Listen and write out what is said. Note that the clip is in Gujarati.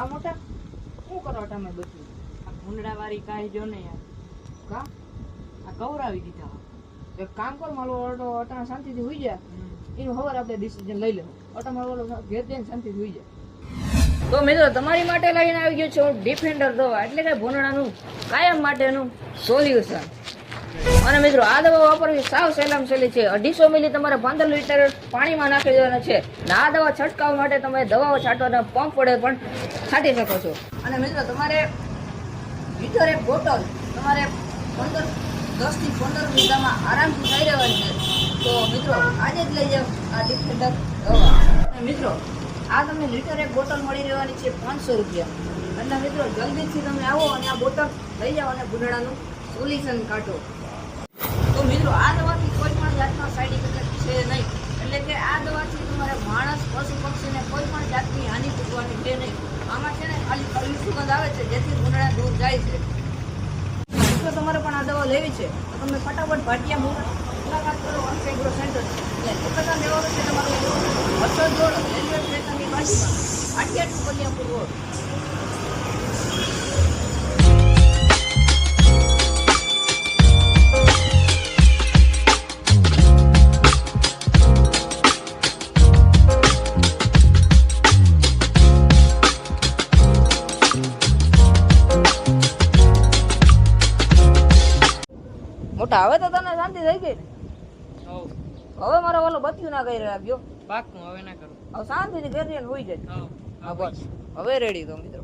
હા મોટા શું કરો તમે બધું આ ભૂંડડા વાળી કાંઈ જો ને યાર કા આ કવરાવી દીધા. એક કામ કર મારો ઓટો અટાણા શાંતિથી હોઈ જાય એનું ખબર આપણે ડિસિઝન લઈ લે ઓટો મારો ઘેર જઈને શાંતિથી હોઈ જાય. તો મિત્રો તમારી માટે લઈને આવી ગયો છું ડિફેન્ડર દવા એટલે કે ભૂંડડાનું કાયમ માટેનું સોલ્યુશન. અને મિત્રો આ દવા વાપરવી સાવ સહેલામ સહેલી છે. 250 મિલી તમારે 15 લીટર પાણીમાં નાખી દેવાના છે. અને આ દવા છંટકાવ માટે તમે દવાઓ છાંટવાના પંપ વડે પણ છાંટી શકો છો. અને મિત્રો તમારે લીટર એક બોટલ તમારે 10 થી 15 મિનિટમાં આરામથી થઈ રહેવાની છે. તો મિત્રો આજે જ લઈ જાઓ આ ડિફેન્ડર દવા. અને મિત્રો આ તમને લીટર એક બોટલ મળી રહેવાની છે 500 રૂપિયા. એટલે મિત્રો જલ્દીથી તમે આવો અને આ બોટલ લઈ જાઓ અને ભૂંડડાનું સોલ્યુશન કાઢો. તો મિત્રો આ દવાથી કોઈ પણ જાતના સાઈડ ઇફેક્ટ છે નહીં. એટલે કે આ દવાથી તમારે માણસ પશુ પક્ષીને કોઈ પણ જાતની હાનિ પહોંચવાની છે નહીં. આમાં છે ને ખાલી કડવી સુગંધ આવે છે જેથી ભૂંડડા દૂર જાય છે. જો તમારે પણ આ દવા લેવી છે તો તમે ફટાફટ ભાટિયા મુલાકાત કરો એગ્રો સેન્ટર. એટલે પતા લેવાનું છે તમારું વસત રોડ રેલવે સ્ટેશનની બાજુમાં ભાટિયા બલિયાપુર રોડ. મોટા હવે તો તને શાંતિ થઈ ગઈ ને? હવે મારો વાલો બત્યું ના કરી રાખ્યો પાકું હવે ના કરું. હવે શાંતિથી ઘરે હોઈ જાય. હા હા બસ હવે રેડી તો મિત્રો.